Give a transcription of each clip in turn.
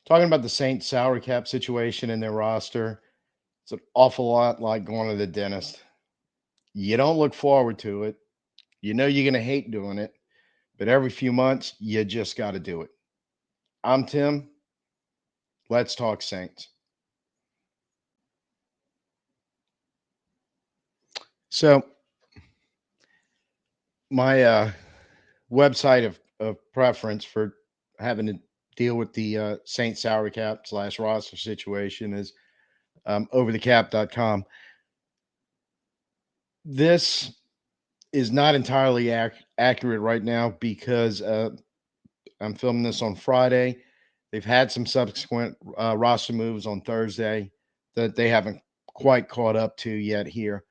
Talking about the Saints salary cap situation in their roster, it's an awful lot like going to the dentist. You don't look forward to it. You know you're going to hate doing it, but every few months, you just got to do it. I'm Tim. Let's talk Saints. So, my website of preference for having to deal with the Saints salary cap slash roster situation is overthecap.com. This is not entirely accurate right now because I'm filming this on Friday. They've had some subsequent roster moves on Thursday that they haven't quite caught up to yet here,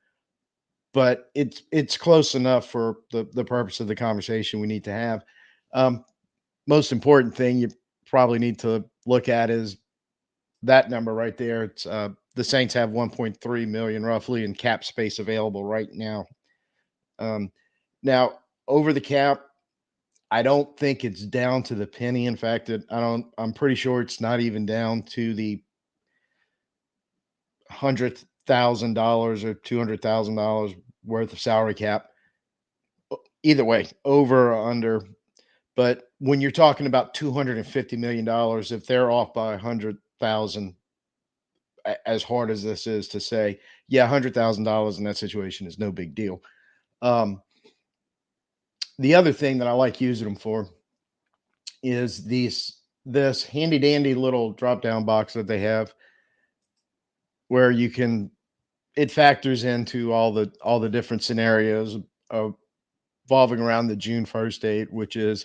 but it's close enough for the purpose of the conversation we need to have. Um, Most important thing you probably need to look at is that number right there. It's the Saints have 1.3 million roughly in cap space available right now. Um, Now over the cap, I don't think it's down to the penny. In fact, I'm pretty sure it's not even down to the $100,000 or $200,000 worth of salary cap. Either way, over or under. But when you're talking about $250 million, if they're off by 100,000, as hard as this is to say, yeah, $100,000 in that situation is no big deal. Um, the other thing that I like using them for is this handy dandy little drop down box that they have where you can it factors into all the different scenarios of revolving around the June 1st date, which is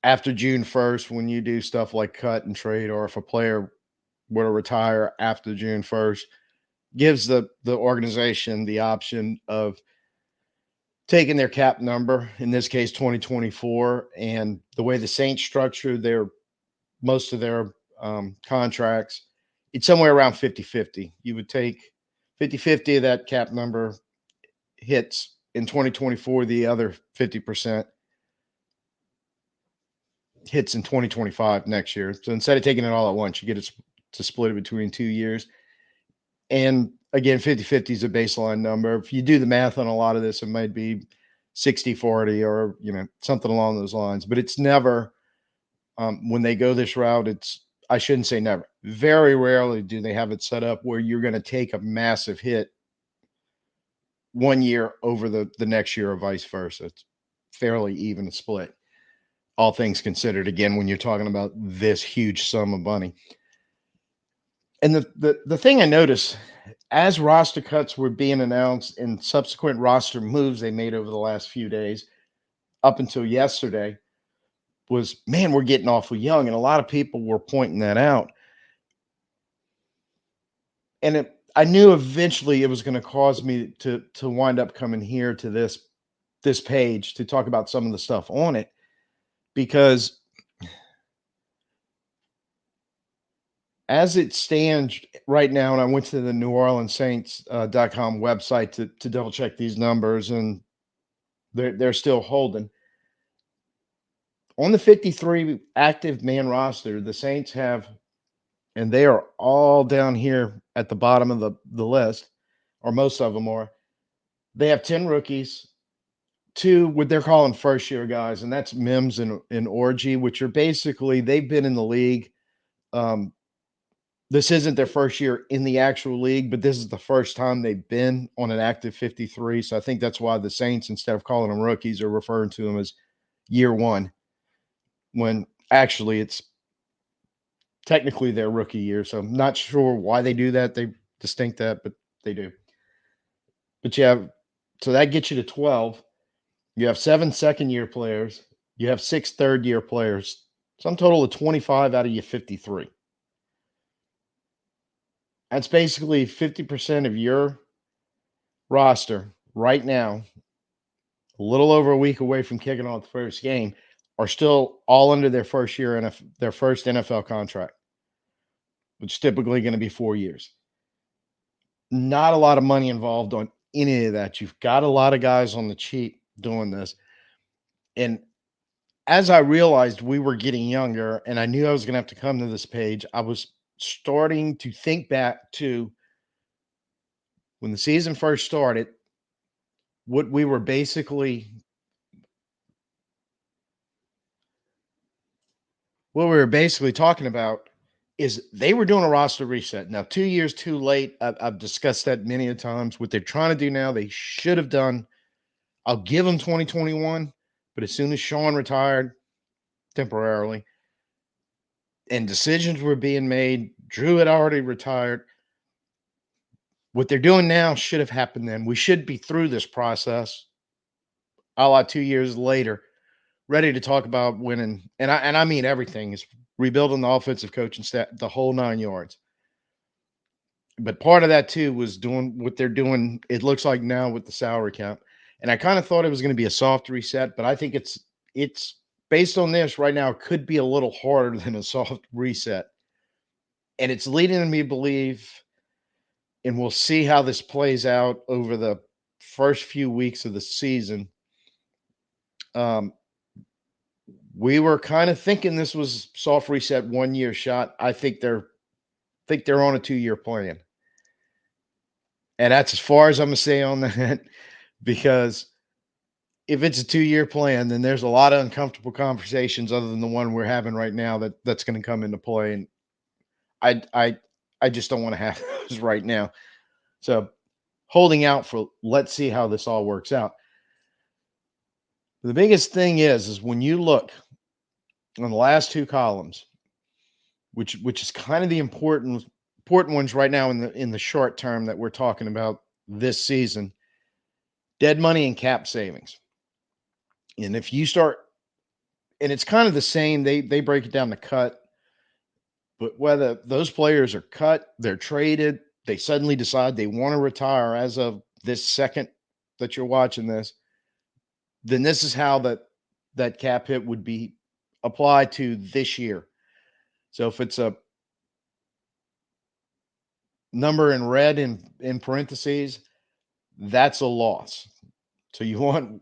after June 1st when you do stuff like cut and trade, or if a player were to retire after June 1st, gives the organization the option of taking their cap number, in this case 2024, and the way the Saints structure their most of their contracts, it's somewhere around 50-50. You would take 50-50 of that cap number hits in 2024, the other 50% hits in 2025 next year. So instead of taking it all at once, you get it to split it between 2 years. And again, 50-50 is a baseline number. If you do the math on a lot of this, it might be 60-40 or something along those lines. But it's never when they go this route, I shouldn't say never. Very rarely do they have it set up where you're going to take a massive hit one year over the next year or vice versa. It's fairly even split, all things considered, again, when you're talking about this huge sum of money. And the thing I noticed as roster cuts were being announced and subsequent roster moves they made over the last few days up until yesterday was, man, we're getting awful young. And a lot of people were pointing that out. And I knew eventually it was going to cause me to wind up coming here to this page to talk about some of the stuff on it, because as it stands right now, and I went to the New Orleans Saints.com website to double check these numbers, and they're still holding. On the 53 active man roster, the Saints have, and they are all down here at the bottom of the list, or most of them are. They have 10 rookies, two what they're calling first year guys, and that's Mims and Orgy, which are basically they've been in the league. Um, this isn't their first year in the actual league, but this is the first time they've been on an active 53. So I think that's why the Saints, instead of calling them rookies, are referring to them as year one, when actually it's technically their rookie year. So I'm not sure why they do that. They distinct that, but they do. But you have, so that gets you to 12. You have 7 second-year players. You have 6 third-year players. Some total of 25 out of your 53. That's basically 50% of your roster right now, a little over a week away from kicking off the first game, are still all under their first year and their first NFL contract, which is typically going to be 4 years. Not a lot of money involved on any of that. You've got a lot of guys on the cheap doing this. And as I realized we were getting younger and I knew I was going to have to come to this page, I was starting to think back to when the season first started, what we were basically talking about is they were doing a roster reset. Now, 2 years too late. I've discussed that many a times. What they're trying to do now, they should have done. I'll give them 2021, but as soon as Sean retired temporarily and decisions were being made, Drew had already retired. What they're doing now should have happened then. We should be through this process, a la 2 years later, ready to talk about winning. And I mean everything is rebuilding the offensive coaching staff, the whole 9 yards. But part of that too was doing what they're doing. It looks like now with the salary cap, and I kind of thought it was going to be a soft reset, but I think it's based on this right now. It could be a little harder than a soft reset, and it's leading me to believe, and we'll see how this plays out over the first few weeks of the season. Um, we were kind of thinking this was soft reset 1 year shot. I think they're on a 2 year plan. And that's as far as I'm gonna say on that because if it's a 2 year plan, then there's a lot of uncomfortable conversations other than the one we're having right now that's gonna come into play. And I I I just don't want to have those right now. So holding out for let's see how this all works out. The biggest thing is when you look on the last two columns, which is kind of the important ones right now in the short term that we're talking about this season, dead money and cap savings. And if you start, and it's kind of the same, they break it down to cut, but whether those players are cut, they're traded, they suddenly decide they want to retire as of this second that you're watching this, then this is how that cap hit would be applied to this year. So if it's a number in red in parentheses, that's a loss. So you want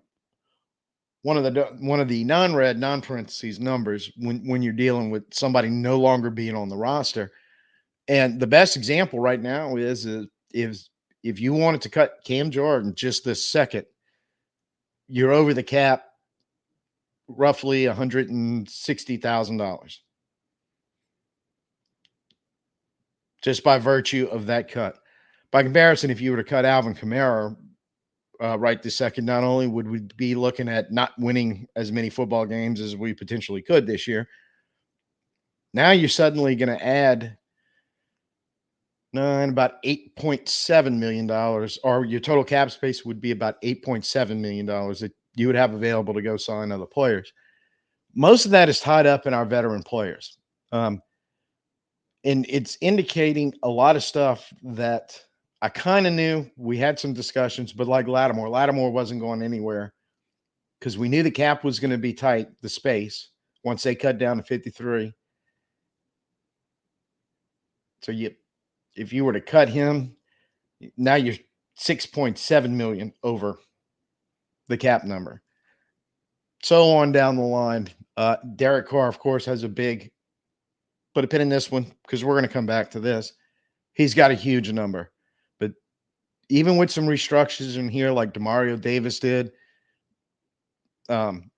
one of the non-red non-parentheses numbers when you're dealing with somebody no longer being on the roster. And the best example right now is if you wanted to cut Cam Jordan just this second, you're over the cap roughly $160,000 just by virtue of that cut. By comparison, if you were to cut Alvin Kamara right this second, not only would we be looking at not winning as many football games as we potentially could this year, now you're suddenly going to add about $8.7 million, or your total cap space would be about $8.7 million that you would have available to go sign other players. Most of that is tied up in our veteran players. And it's indicating a lot of stuff that I kind of knew. We had some discussions, but like Lattimore wasn't going anywhere because we knew the cap was going to be tight, the space, once they cut down to 53. So if you were to cut him, now you're 6.7 million over the cap number. So on down the line. Derek Carr, of course, has a big put a pin in this one because we're going to come back to this. He's got a huge number. But even with some restructures in here, like Demario Davis did, um,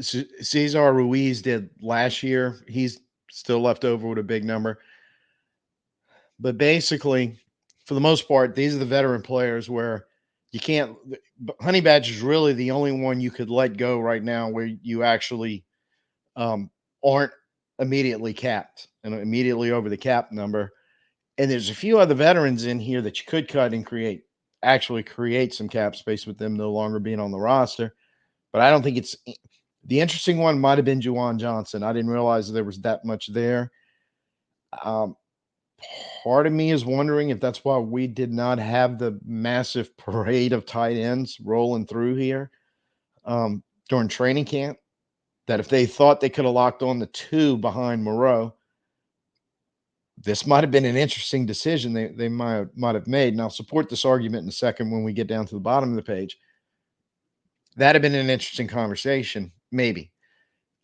Cesar Ruiz did last year, he's still left over with a big number. But basically, for the most part, these are the veteran players where you can't. Honey Badger is really the only one you could let go right now where you actually um, aren't immediately capped and immediately over the cap number. And there's a few other veterans in here that you could cut and create some cap space with them no longer being on the roster. But I don't think it's the interesting one might have been Juwan Johnson. I didn't realize there was that much there. Um, Part of me is wondering if that's why we did not have the massive parade of tight ends rolling through here during training camp. That if they thought they could have locked on the two behind Moreau, this might have been an interesting decision they might have made. And I'll support this argument in a second when we get down to the bottom of the page. That'd have been an interesting conversation, maybe.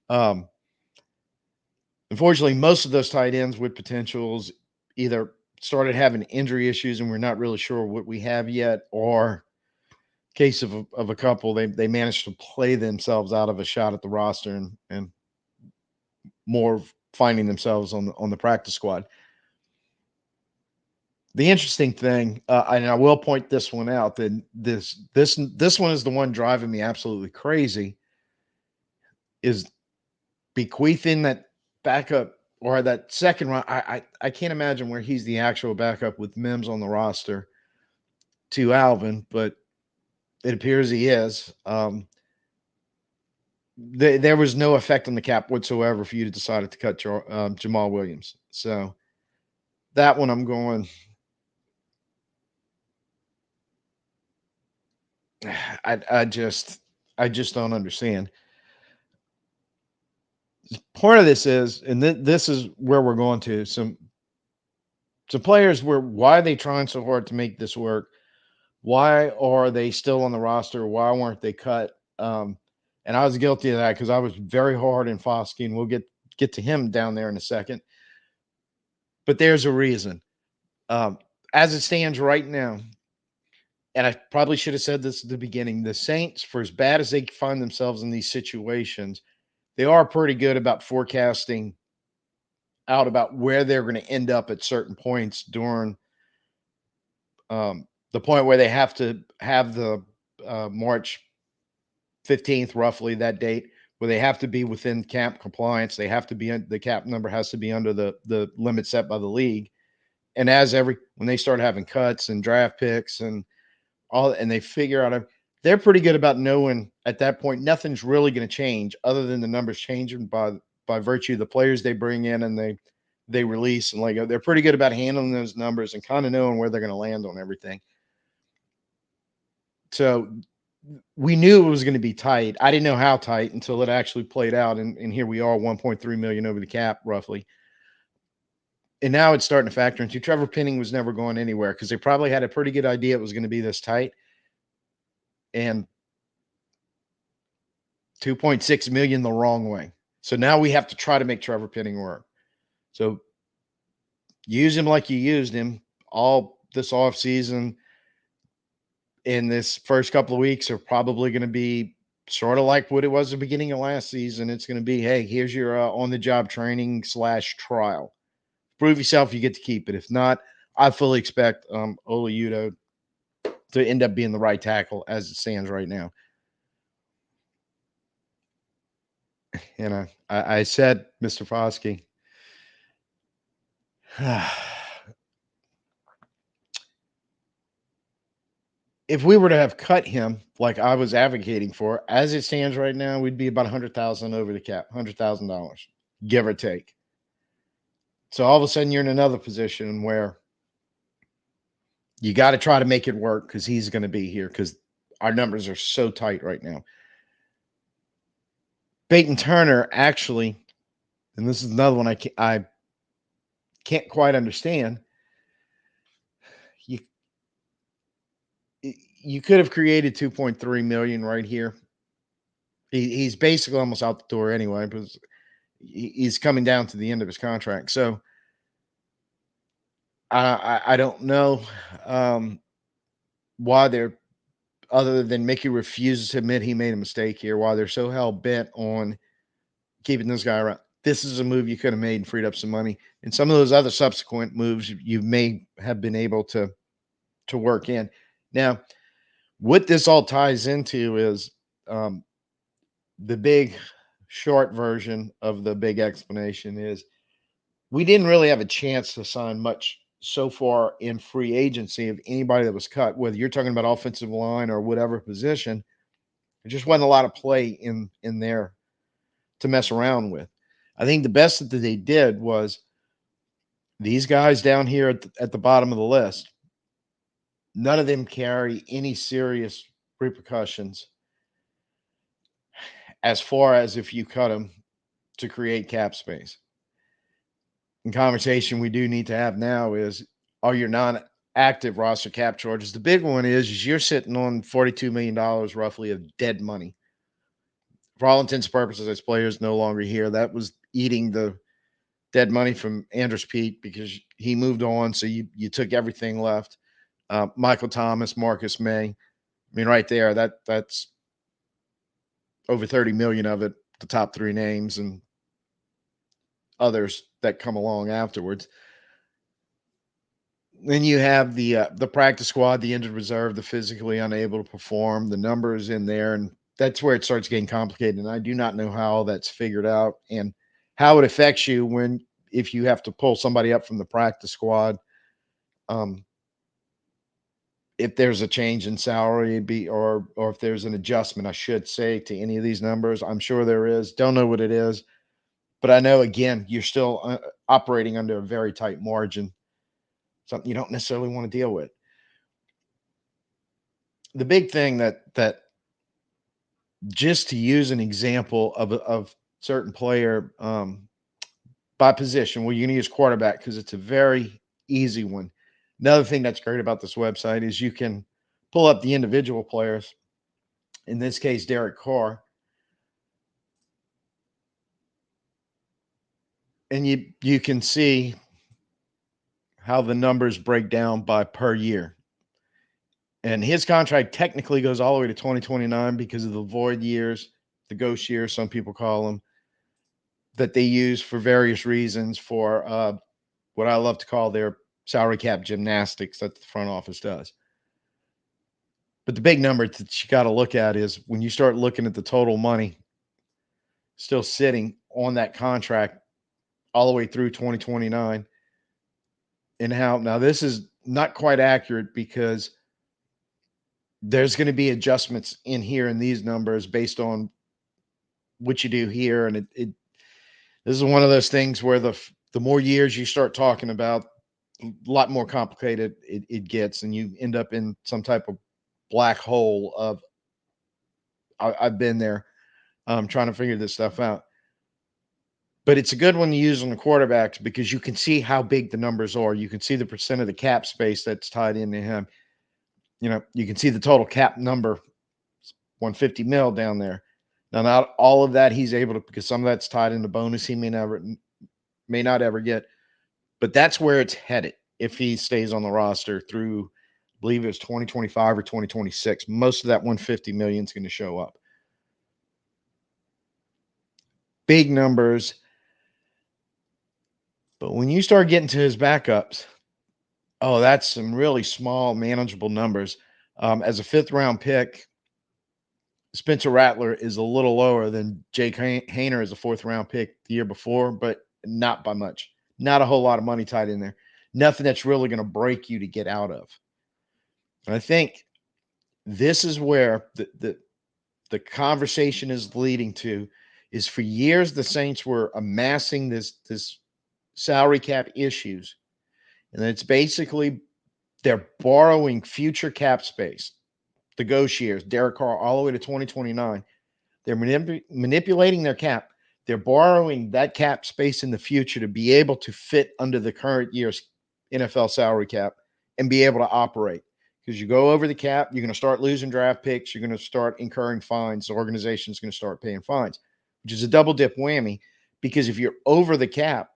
Um, Unfortunately, most of those tight ends with potentials either started having injury issues and we're not really sure what we have yet, or case of a couple, they managed to play themselves out of a shot at the roster and more finding themselves on the practice squad. The interesting thing, and I will point this one out, that this one is the one driving me absolutely crazy, is bequeathing that backup or that second round. I can't imagine where he's the actual backup with Mims on the roster to Alvin, but it appears he is. There was no effect on the cap whatsoever if you decided to cut Jamal Williams. So that one I'm going. I just don't understand. Part of this is, and this is where we're going to some players where why are they trying so hard to make this work? Why are they still on the roster? Why weren't they cut? And I was guilty of that because I was very hard in Foskey, and we'll get to him down there in a second. But there's a reason. Um, as it stands right now, and I probably should have said this at the beginning, the Saints, for as bad as they find themselves in these situations, they are pretty good about forecasting out about where they're going to end up at certain points during the point where they have to have the March 15th, roughly that date, where they have to be within cap compliance. They have to be the cap number has to be under the limit set by the league. And when they start having cuts and draft picks and all, and they figure out, they're pretty good about knowing at that point nothing's really going to change other than the numbers changing by virtue of the players they bring in and they release, and like they're pretty good about handling those numbers and kind of knowing where they're going to land on everything. So we knew it was going to be tight. I didn't know how tight until it actually played out, and here we are, 1.3 million over the cap roughly. And now it's starting to factor into Trevor Penning was never going anywhere because they probably had a pretty good idea it was going to be this tight. And 2.6 million the wrong way. So now we have to try to make Trevor Penning work. So use him like you used him all this off season. In this first couple of weeks are probably going to be sort of like what it was the beginning of last season. It's going to be, hey, here's your on the job training / trial. Prove yourself, you get to keep it. If not, I fully expect Ola Udo to end up being the right tackle as it stands right now. I said, Mr. Foskey, if we were to have cut him like I was advocating for, as it stands right now, we'd be about 100,000 over the cap, $100,000, give or take. So all of a sudden, you're in another position where you got to try to make it work because he's going to be here because our numbers are so tight right now. Peyton Turner actually, and this is another one I can't quite understand. You you could have created 2.3 million right here. He's basically almost out the door anyway because he's coming down to the end of his contract. So I don't know why they're, other than Mickey refuses to admit he made a mistake here, why they're so hell bent on keeping this guy around. This is a move you could have made and freed up some money. And some of those other subsequent moves you may have been able to work in. Now, what this all ties into is the big short version of the big explanation is we didn't really have a chance to sign much so far in free agency of anybody that was cut, whether you're talking about offensive line or whatever position. There just wasn't a lot of play in there to mess around with. I think the best that they did was these guys down here at the bottom of the list. None of them carry any serious repercussions as far as if you cut them to create cap space. The conversation we do need to have now is, are your non active roster cap charges. The big one is you're sitting on $42 million roughly of dead money. For all intents and purposes, as players no longer here, that was eating the dead money from Andrews Pete because he moved on. So you took everything left. Michael Thomas, Marcus May. I mean, right there, that's over 30 million of it, the top three names and others that come along afterwards. Then you have the practice squad, the injured reserve, the physically unable to perform, the numbers in there, and that's where it starts getting complicated. And I do not know how that's figured out and how it affects you when if you have to pull somebody up from the practice squad. Um, if there's a change in salary, be or if there's an adjustment, I should say, to any of these numbers. I'm sure there is. Don't know what it is, but I know again you're still operating under a very tight margin, something you don't necessarily want to deal with. The big thing that just to use an example of certain player by position, well, you're going to use quarterback because it's a very easy one. Another thing that's great about this website is you can pull up the individual players. In this case, Derek Carr, and you can see how the numbers break down by per year. And his contract technically goes all the way to 2029 because of the void years, the ghost years, some people call them, that they use for various reasons for what I love to call their salary cap gymnastics that the front office does. But the big number that you got to look at is when you start looking at the total money still sitting on that contract all the way through 2029 and how now this is not quite accurate because there's going to be adjustments in here in these numbers based on what you do here. And this is one of those things where the more years you start talking about, a lot more complicated it gets, and you end up in some type of black hole of I've been there trying to figure this stuff out. But it's a good one to use on the quarterbacks because you can see how big the numbers are. You can see the percent of the cap space that's tied into him. You know, you can see the total cap number, 150 mil down there. Now, not all of that he's able to because some of that's tied into bonus he may not ever get. But that's where it's headed if he stays on the roster through, I believe it's 2025 or 2026. Most of that 150 million is going to show up. Big numbers. But when you start getting to his backups, oh, that's some really small, manageable numbers. As a fifth round pick, Spencer Rattler is a little lower than Jake Haener as a fourth round pick the year before, but not by much. Not a whole lot of money tied in there. Nothing that's really going to break you to get out of. And I think this is where the conversation is leading to is for years the Saints were amassing this salary cap issues. And it's basically they're borrowing future cap space, the ghost years, Derek Carr, all the way to 2029. They're manipulating their cap. They're borrowing that cap space in the future to be able to fit under the current year's NFL salary cap and be able to operate. Because you go over the cap, you're going to start losing draft picks. You're going to start incurring fines. The organization's going to start paying fines, which is a double dip whammy. Because if you're over the cap,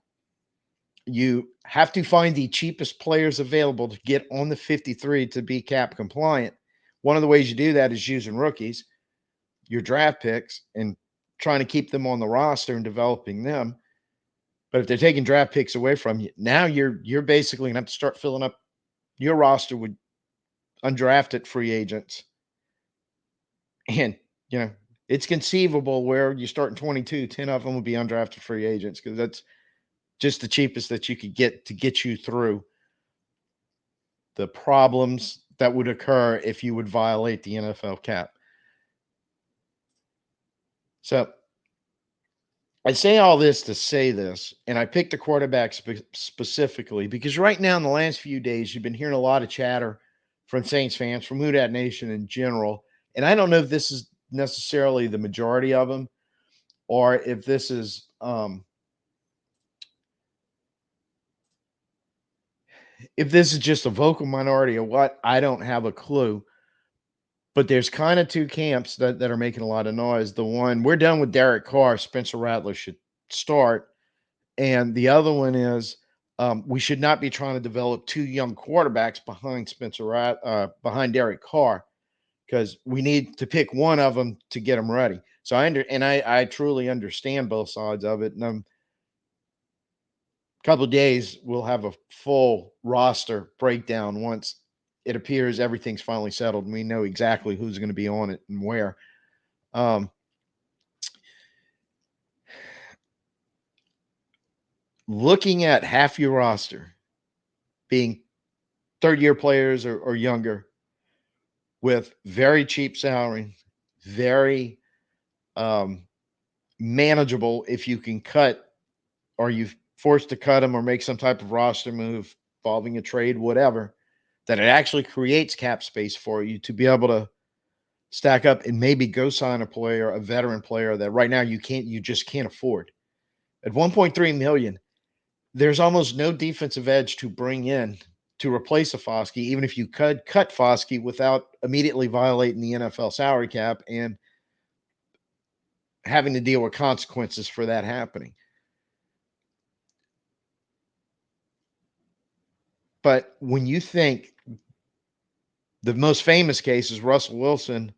you have to find the cheapest players available to get on the 53 to be cap compliant. One of the ways you do that is using rookies, your draft picks, and trying to keep them on the roster and developing them. But if they're taking draft picks away from you, now you're basically going to have to start filling up your roster with undrafted free agents. And, you know, it's conceivable where you start in 22, 10 of them will be undrafted free agents because that's just the cheapest that you could get to get you through the problems that would occur if you would violate the NFL cap. So I say all this to say this, and I picked the quarterback specifically because right now in the last few days, you've been hearing a lot of chatter from Saints fans, from Who Dat Nation in general. And I don't know if this is necessarily the majority of them or if this is If this is just a vocal minority or what, I don't have a clue. But there's kind of two camps that are making a lot of noise. The one, we're done with Derek Carr, Spencer Rattler should start. And the other one is we should not be trying to develop two young quarterbacks behind behind Derek Carr, because we need to pick one of them to get them ready. So I truly understand both sides of it. And a couple of days we'll have a full roster breakdown once it appears everything's finally settled and we know exactly who's going to be on it and where. Um, Looking at half your roster being third year players or younger with very cheap salary, very um, manageable if you can cut, or you forced to cut them or make some type of roster move involving a trade, whatever, that it actually creates cap space for you to be able to stack up and maybe go sign a player, a veteran player that right now you just can't afford. At 1.3 million, there's almost no defensive edge to bring in to replace a Foskey, even if you could cut Foskey without immediately violating the NFL salary cap and having to deal with consequences for that happening. But when you think, the most famous case is Russell Wilson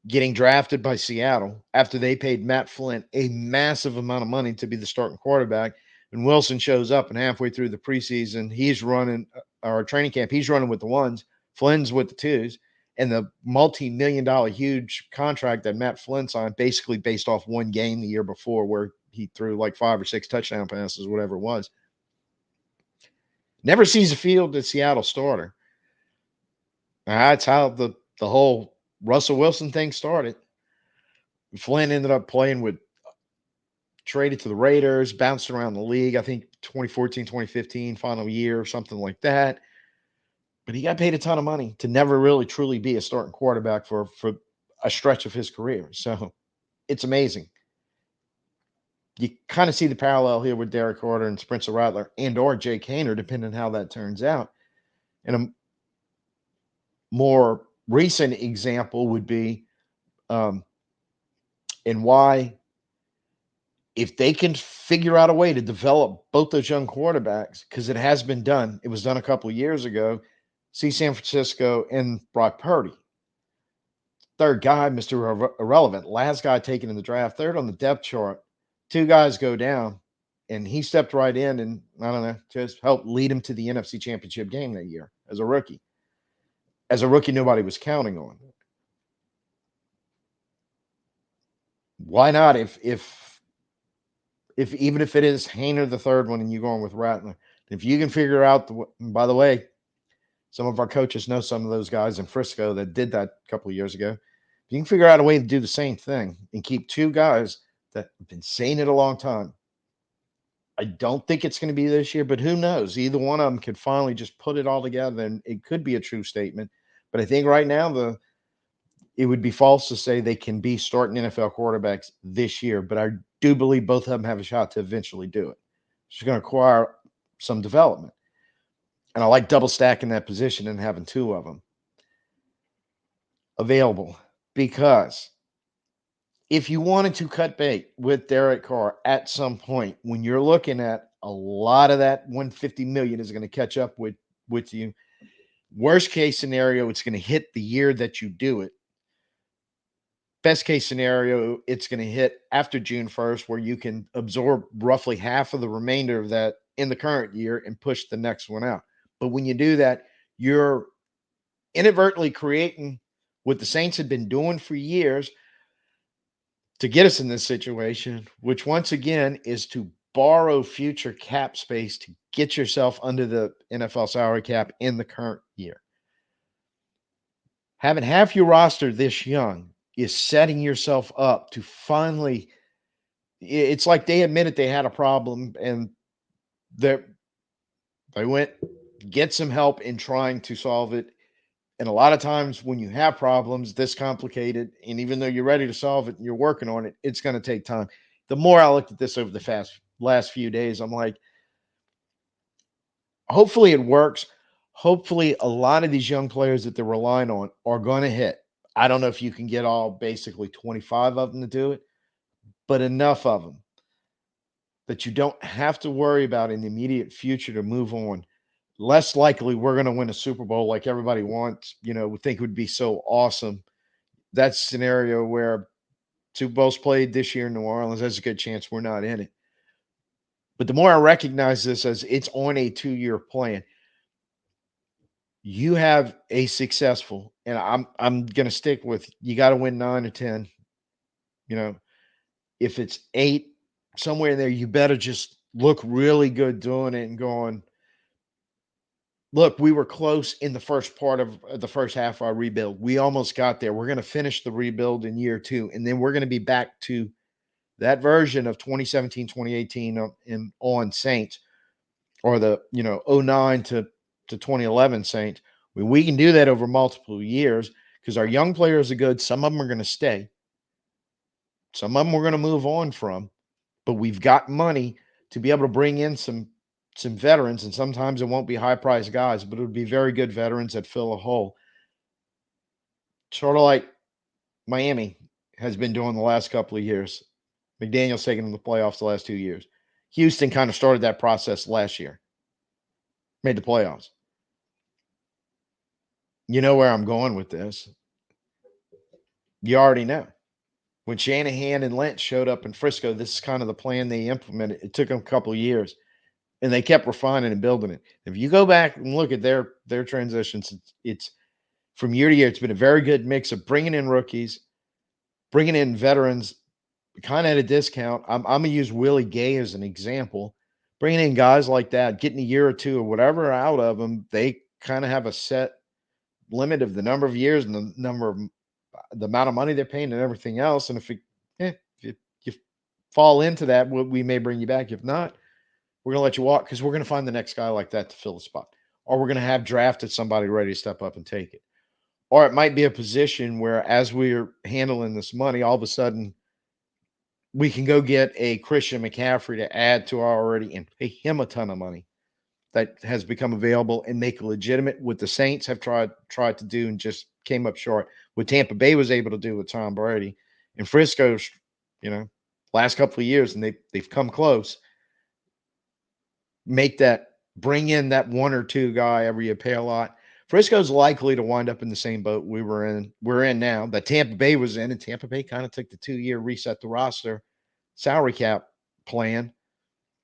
getting drafted by Seattle after they paid Matt Flynn a massive amount of money to be the starting quarterback. And Wilson shows up, and halfway through the preseason, he's running our training camp. He's running with the ones, Flynn's with the twos, and the multi-million dollar huge contract that Matt Flynn signed, basically based off one game the year before where he threw like 5 or 6 touchdown passes, whatever it was. Never sees a field at Seattle starter. That's how the whole Russell Wilson thing started. Flynn ended up playing with, traded to the Raiders, bounced around the league, I think 2014, 2015, final year, something like that. But he got paid a ton of money to never really truly be a starting quarterback for a stretch of his career. So it's amazing. You kind of see the parallel here with Derek Carr and Spencer Rattler and or Jake Haener, depending on how that turns out. And a more recent example would be um, and why, if they can figure out a way to develop both those young quarterbacks, because it has been done, it was done a couple of years ago. See San Francisco and Brock Purdy, third guy, Mr. Irrelevant, last guy taken in the draft, third on the depth chart. Two guys go down, and he stepped right in and, I don't know, just helped lead him to the NFC Championship game that year as a rookie. As a rookie, nobody was counting on. Why not? If even if it is Haener the third one and you going with Rattler, if you can figure out by the way, some of our coaches know some of those guys in Frisco that did that a couple of years ago. If you can figure out a way to do the same thing and keep two guys that have been saying it a long time. I don't think it's going to be this year, but who knows? Either one of them could finally just put it all together and it could be a true statement. But I think right now it would be false to say they can be starting NFL quarterbacks this year, but I do believe both of them have a shot to eventually do it. It's going to require some development. And I like double stacking that position and having two of them available, because if you wanted to cut bait with Derek Carr at some point, when you're looking at a lot of that 150 million is going to catch up with you. Worst case scenario, it's going to hit the year that you do it. Best case scenario, it's going to hit after June 1st, where you can absorb roughly half of the remainder of that in the current year and push the next one out. But when you do that, you're inadvertently creating what the Saints had been doing for years to get us in this situation, which once again is to borrow future cap space to get yourself under the NFL salary cap in the current year. Having half your roster this young is setting yourself up to finally, it's like they admitted they had a problem and they went get some help in trying to solve it. And a lot of times when you have problems this complicated, and even though you're ready to solve it and you're working on it, it's going to take time. The more I looked at this over the last few days, I'm like, Hopefully it works. Hopefully a lot of these young players that they're relying on are going to hit. I don't know if you can get all basically 25 of them to do it, but enough of them that you don't have to worry about in the immediate future to move on. Less likely we're going to win a Super Bowl like everybody wants, would think would be so awesome. That's a scenario where Super Bowls played this year in New Orleans. There's a good chance we're not in it. But the more I recognize this as it's on a 2-year plan, you have a successful, and I'm gonna stick with you got to win 9 or 10. You know, if it's 8, somewhere in there, you better just look really good doing it and going, look, we were close in the first part of the first half of our rebuild. We almost got there. We're gonna finish the rebuild in year 2, and then we're gonna be back to that version of 2017, 2018 on Saints, or the '09 to 2011 Saints. We can do that over multiple years because our young players are good. Some of them are going to stay. Some of them we're going to move on from, but we've got money to be able to bring in some veterans, and sometimes it won't be high priced guys, but it would be very good veterans that fill a hole. Sort of like Miami has been doing the last couple of years. McDaniel's taken them to the playoffs the last 2 years. Houston kind of started that process last year, made the playoffs. You know where I'm going with this. You already know. When Shanahan and Lynch showed up in Frisco, this is kind of the plan they implemented. It took them a couple of years, and they kept refining and building it. If you go back and look at their transitions, it's from year to year. It's been a very good mix of bringing in rookies, bringing in veterans, kind of at a discount. I'm gonna use Willie Gay as an example. Bringing in guys like that, getting a year or two or whatever out of them, they kind of have a set limit of the number of years and the amount of money they're paying and everything else. And if you fall into that, we may bring you back. If not, we're going to let you walk because we're going to find the next guy like that to fill the spot. Or we're going to have drafted somebody ready to step up and take it. Or it might be a position where, as we're handling this money, all of a sudden we can go get a Christian McCaffrey to add to our already and pay him a ton of money that has become available and make it legitimate. What the Saints have tried to do and just came up short. What Tampa Bay was able to do with Tom Brady and Frisco's, last couple of years, and they've come close. Bring in that one or two guy every year, pay a lot. Frisco's likely to wind up in the same boat we're in now, that Tampa Bay was in, and Tampa Bay kind of took the 2-year reset the roster salary cap plan.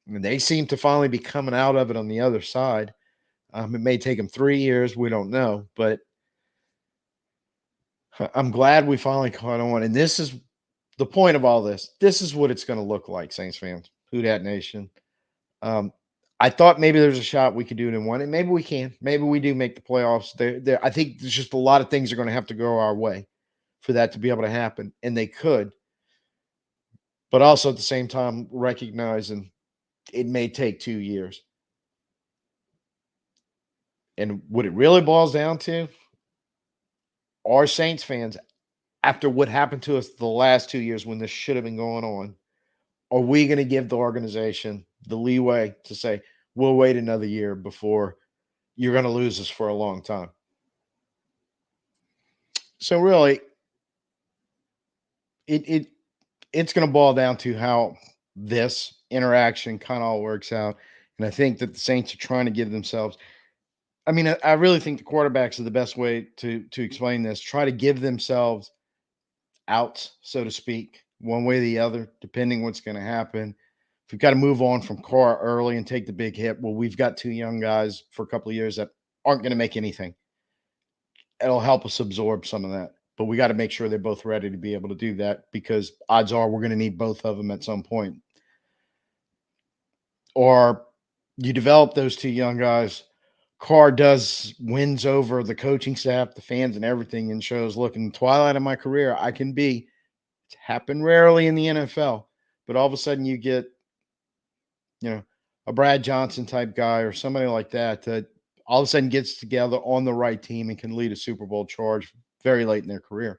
And they seem to finally be coming out of it on the other side. It may take them 3 years. We don't know, but I'm glad we finally caught on. And this is the point of all this. This is what it's going to look like, Saints fans, Who Dat Nation. Um, I thought maybe there's a shot we could do it in one, and maybe we can. Maybe we do make the playoffs. I think there's just a lot of things are going to have to go our way for that to be able to happen, and they could. But also at the same time, recognizing it may take 2 years. And what it really boils down to are Saints fans, after what happened to us the last 2 years when this should have been going on, are we going to give the organization the leeway to say, we'll wait another year before you're going to lose us for a long time? So really, it it's going to boil down to how this interaction kind of all works out. And I think that the Saints are trying to give themselves. I mean, I really think the quarterbacks are the best way to explain this. Try to give themselves outs, so to speak, one way or the other, depending what's going to happen. If we've got to move on from Carr early and take the big hit, well, we've got two young guys for a couple of years that aren't going to make anything. It'll help us absorb some of that. But we got to make sure they're both ready to be able to do that because odds are we're going to need both of them at some point. Or you develop those two young guys. Carr wins over the coaching staff, the fans, and everything, and shows, look, in the twilight of my career, I can be. It's happened rarely in the NFL, but all of a sudden you get, a Brad Johnson type guy or somebody like that all of a sudden gets together on the right team and can lead a Super Bowl charge very late in their career.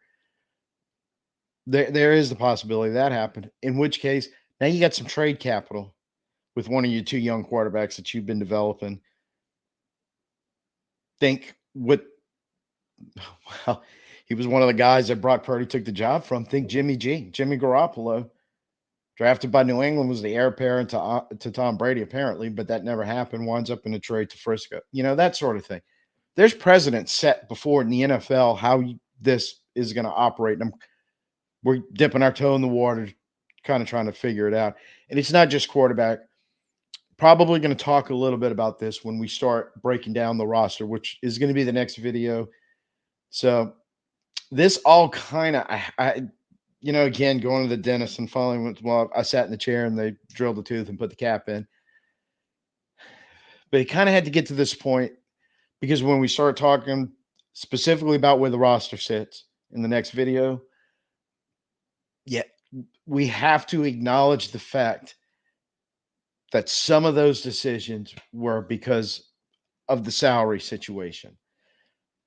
There is the possibility that happened, in which case now you got some trade capital with one of your two young quarterbacks that you've been developing. think what well, he was one of the guys that Brock Purdy took the job from. Think Jimmy Garoppolo, drafted by New England, was the heir apparent to Tom Brady apparently, but that never happened. Winds up in a trade to Frisco. That sort of thing. There's precedent set before in the NFL how this is going to operate. And we're dipping our toe in the water, kind of trying to figure it out. And it's not just quarterback. Probably going to talk a little bit about this when we start breaking down the roster, which is going to be the next video. So this all kind of, again, going to the dentist and finally I sat in the chair and they drilled the tooth and put the cap in. But it kind of had to get to this point because when we start talking specifically about where the roster sits in the next video, yeah, we have to acknowledge the fact that some of those decisions were because of the salary situation,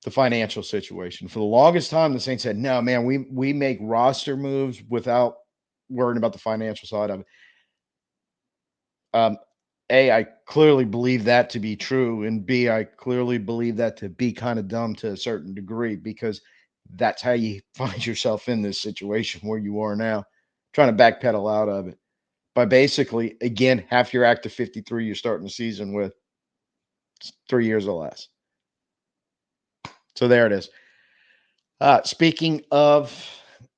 the financial situation. For the longest time, the Saints said, no, man, we make roster moves without worrying about the financial side of it. I clearly believe that to be true. And B, I clearly believe that to be kind of dumb to a certain degree, because that's how you find yourself in this situation where you are now, trying to backpedal out of it by basically, again, half your active 53 you're starting the season with 3 years or less. So there it is. Speaking of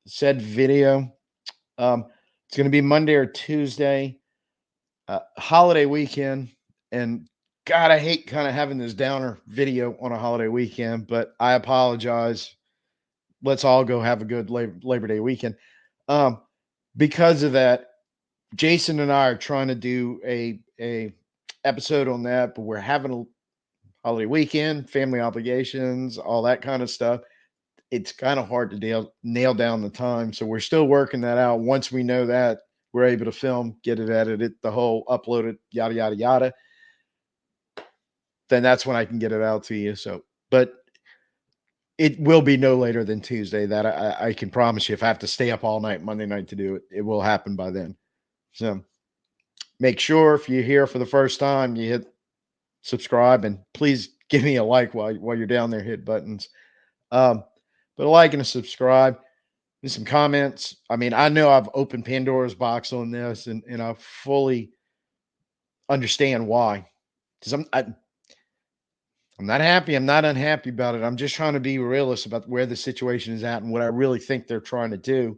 said video, it's going to be Monday or Tuesday, holiday weekend. And God, I hate kind of having this downer video on a holiday weekend, but I apologize. Let's all go have a good Labor Day weekend. Because of that, Jason and I are trying to do a episode on that, but we're having a holiday weekend, family obligations, all that kind of stuff. It's kind of hard to nail down the time. So we're still working that out. Once we know that, we're able to film, get it edited, the whole uploaded, yada, yada, yada. Then that's when I can get it out to you. So, but it will be no later than Tuesday. That I can promise you. If I have to stay up all night Monday night to do it, it will happen by then. So make sure if you're here for the first time, you hit subscribe, and please give me a like while you're down there. Hit buttons. But a like and a subscribe. And some comments. I mean, I know I've opened Pandora's box on this, and I fully understand why. Because I'm not happy. I'm not unhappy about it. I'm just trying to be realist about where the situation is at and what I really think they're trying to do.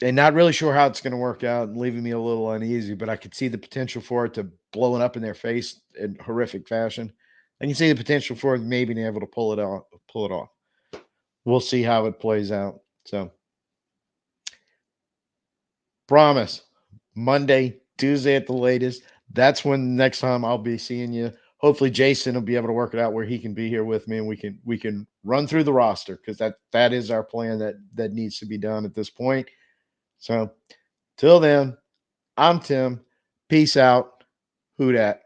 And not really sure how it's going to work out, and leaving me a little uneasy, but I could see the potential for it to blowing up in their face in horrific fashion. I can see the potential for it maybe being able to pull it off. We'll see how it plays out. So promise Monday, Tuesday at the latest. That's when next time I'll be seeing you. Hopefully Jason will be able to work it out where he can be here with me and we can run through the roster, because that is our plan that needs to be done at this point. So till then, I'm Tim. Peace out. Who dat?